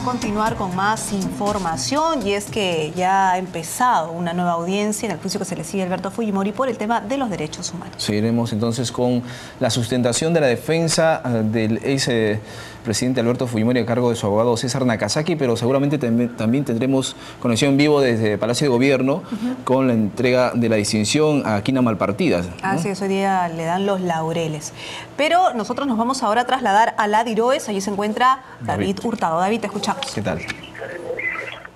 continuar con más información y es que ya ha empezado una nueva audiencia en el juicio que se le sigue a Alberto Fujimori por el tema de los derechos humanos. Seguiremos entonces con la sustentación de la defensa del ex presidente Alberto Fujimori a cargo de su abogado César Nakazaki, pero seguramente también tendremos conexión en vivo desde Palacio de Gobierno con la entrega de la distinción a Quina Malpartida, ¿no? Así es, hoy día le dan los laureles. Pero nosotros nos vamos ahora a trasladar a la Diroes, allí se encuentra David Hurtado. David, te escuchamos. ¿Qué tal?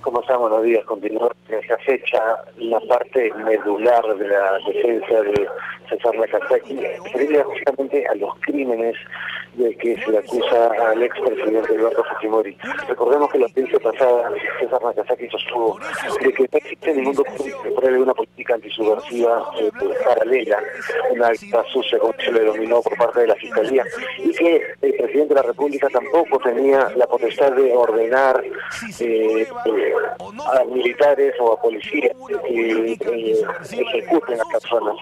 ¿Cómo están? Buenos días. Continúa en esta fecha la parte medular de la defensa de César Nakazaki, referida justamente a los crímenes de que se le acusa al expresidente Alberto Fujimori. Recordemos que la audiencia pasada, César Nakazaki sostuvo de que no existe ningún documento que pruebe una política antisubversiva paralela, una acta sucia, como se le denominó por parte de la Fiscalía, y que el presidente de la República tampoco tenía la potestad de ordenar a militares o a policías que ejecuten a personas.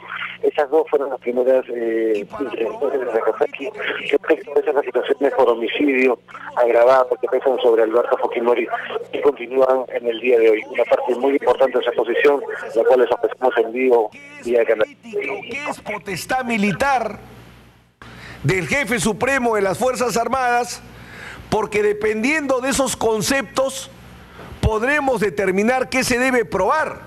Esas dos fueron las primeras intervenciones de Nakazaki, que pesan las situaciones por homicidio agravado que pesan sobre Alberto Fujimori y continúan en el día de hoy. Una parte muy importante de esa posición, la cual les ofrecemos en vivo vía canal. ¿Qué es potestad militar del jefe supremo de las Fuerzas Armadas? Porque dependiendo de esos conceptos podremos determinar qué se debe probar.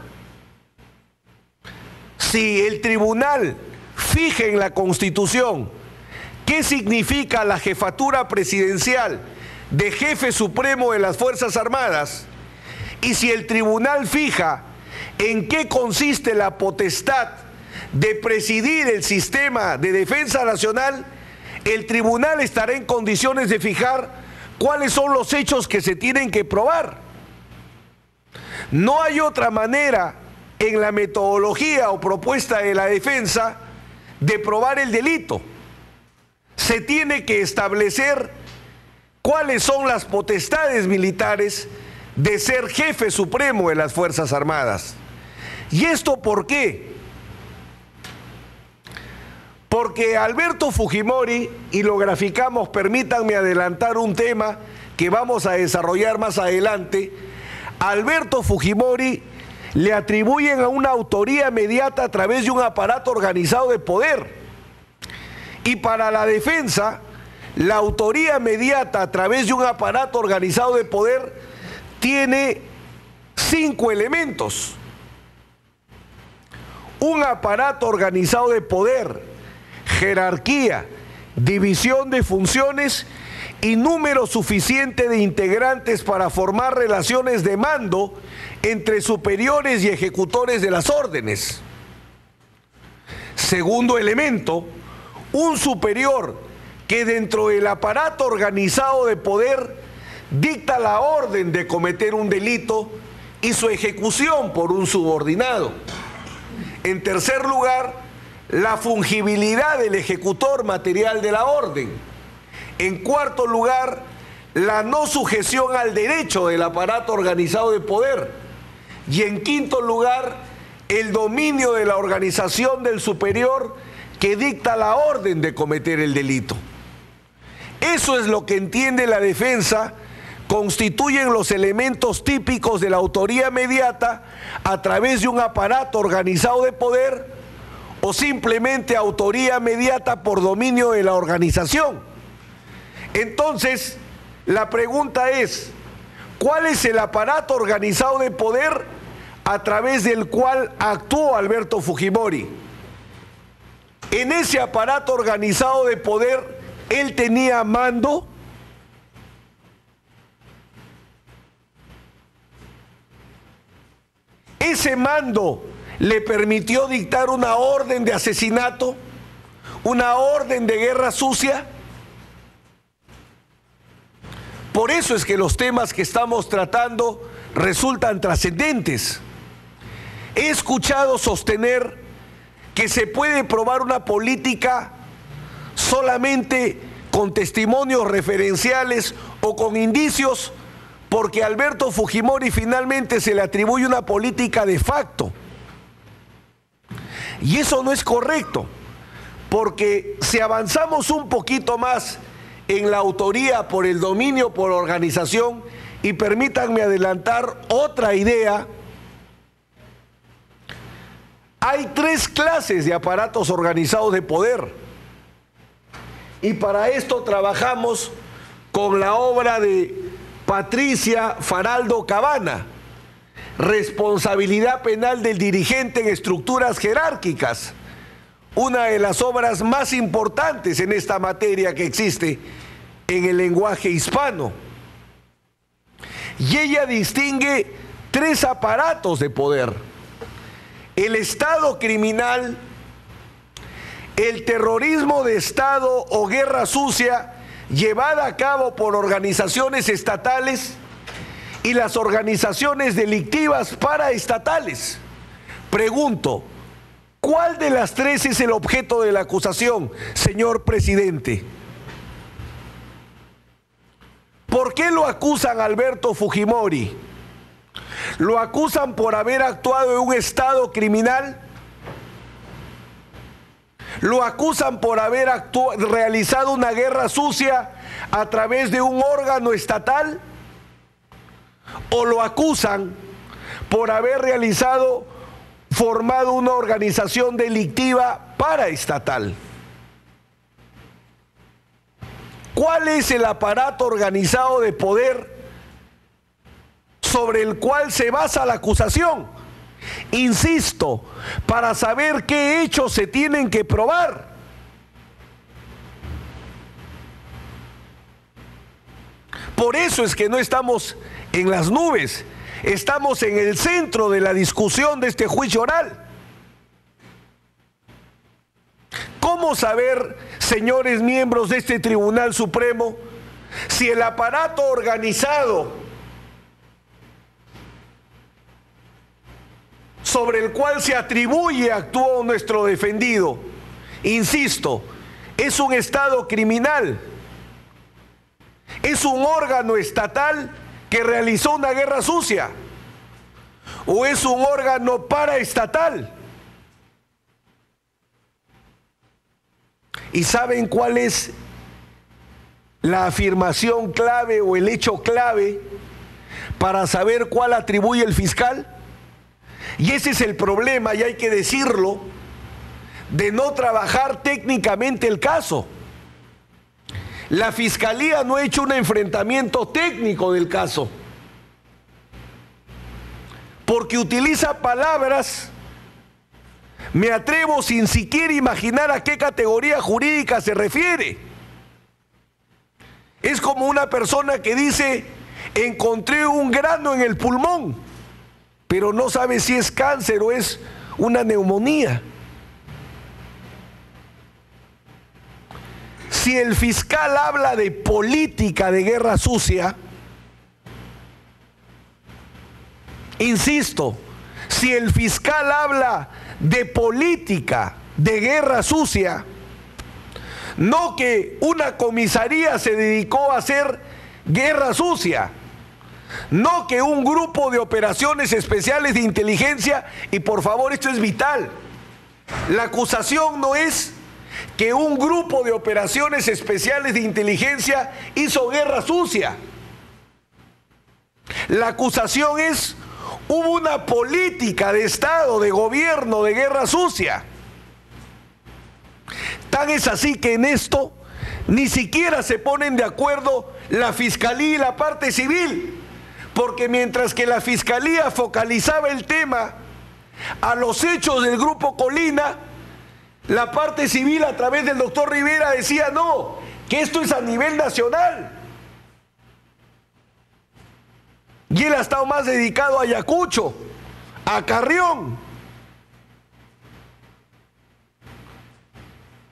Si el tribunal fija en la Constitución qué significa la jefatura presidencial de jefe supremo de las Fuerzas Armadas, y si el tribunal fija en qué consiste la potestad de presidir el sistema de defensa nacional, el tribunal estará en condiciones de fijar cuáles son los hechos que se tienen que probar. No hay otra manera en la metodología o propuesta de la defensa de probar el delito. Se tiene que establecer cuáles son las potestades militares de ser jefe supremo de las Fuerzas Armadas. ¿Y esto por qué? Porque Alberto Fujimori, y lo graficamos, permítanme adelantar un tema que vamos a desarrollar más adelante, a Alberto Fujimori le atribuyen a una autoría mediata a través de un aparato organizado de poder. Y para la defensa, la autoría mediata a través de un aparato organizado de poder tiene 5 elementos. Un aparato organizado de poder, jerarquía, división de funciones y número suficiente de integrantes para formar relaciones de mando entre superiores y ejecutores de las órdenes. Segundo elemento, un superior que dentro del aparato organizado de poder dicta la orden de cometer un delito y su ejecución por un subordinado. En tercer lugar, la fungibilidad del ejecutor material de la orden. En cuarto lugar, la no sujeción al derecho del aparato organizado de poder. Y en quinto lugar, el dominio de la organización del superior que dicta la orden de cometer el delito. Eso es lo que entiende la defensa constituyen los elementos típicos de la autoría mediata a través de un aparato organizado de poder o simplemente autoría mediata por dominio de la organización. Entonces, la pregunta es, ¿cuál es el aparato organizado de poder a través del cual actuó Alberto Fujimori? En ese aparato organizado de poder, él tenía mando. Ese mando le permitió dictar una orden de asesinato, una orden de guerra sucia. Por eso es que los temas que estamos tratando resultan trascendentes. He escuchado sostener que se puede probar una política solamente con testimonios referenciales o con indicios, porque a Alberto Fujimori finalmente se le atribuye una política de facto. Y eso no es correcto, porque si avanzamos un poquito más en la autoría por el dominio por organización, Y permítanme adelantar otra idea. Hay 3 clases de aparatos organizados de poder. Y para esto trabajamos con la obra de Patricia Faraldo Cabana, Responsabilidad penal del dirigente en estructuras jerárquicas, una de las obras más importantes en esta materia que existe en el lenguaje hispano. Y ella distingue 3 aparatos de poder: el Estado criminal, el terrorismo de Estado o guerra sucia llevada a cabo por organizaciones estatales y las organizaciones delictivas paraestatales. Pregunto, ¿cuál de las 3 es el objeto de la acusación, señor presidente? ¿Por qué lo acusan a Alberto Fujimori? ¿Lo acusan por haber actuado en un estado criminal? ¿Lo acusan por haber realizado una guerra sucia a través de un órgano estatal? ¿O lo acusan por haber formado una organización delictiva paraestatal? ¿Cuál es el aparato organizado de poder sobre el cual se basa la acusación? Insisto, para saber qué hechos se tienen que probar. Por eso es que no estamos en las nubes, estamos en el centro de la discusión de este juicio oral. ¿Cómo saber, señores miembros de este Tribunal Supremo, si el aparato organizado sobre el cual se atribuye actuó nuestro defendido, insisto, es un estado criminal, es un órgano estatal que realizó una guerra sucia, o es un órgano paraestatal? ¿Y saben cuál es la afirmación clave o el hecho clave para saber cuál atribuye el fiscal? Y ese es el problema, y hay que decirlo, de no trabajar técnicamente el caso. La Fiscalía no ha hecho un enfrentamiento técnico del caso, porque utiliza palabras, me atrevo sin siquiera imaginar a qué categoría jurídica se refiere. Es como una persona que dice, encontré un grano en el pulmón, pero no sabe si es cáncer o es una neumonía. Si el fiscal habla de política de guerra sucia, insisto, si el fiscal habla de política de guerra sucia, no que una comisaría se dedicó a hacer guerra sucia, no que un grupo de operaciones especiales de inteligencia, y por favor esto es vital, la acusación no es que un grupo de operaciones especiales de inteligencia hizo guerra sucia. La acusación es, hubo una política de Estado, de gobierno, de guerra sucia. Tan es así que en esto ni siquiera se ponen de acuerdo la Fiscalía y la parte civil, porque mientras que la Fiscalía focalizaba el tema a los hechos del Grupo Colina, la parte civil a través del doctor Rivera decía no, que esto es a nivel nacional. Y él ha estado más dedicado a Ayacucho, a Carrión.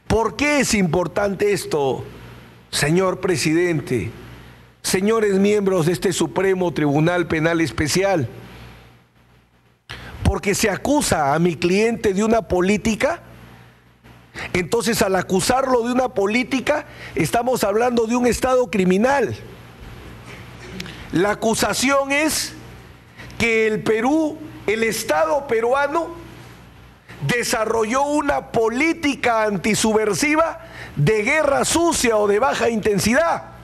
¿Por qué es importante esto, señor presidente? Señores miembros de este Supremo Tribunal Penal Especial. Porque se acusa a mi cliente de una política. Entonces, al acusarlo de una política, estamos hablando de un estado criminal. La acusación es que el Perú, el Estado peruano, desarrolló una política antisubversiva de guerra sucia o de baja intensidad.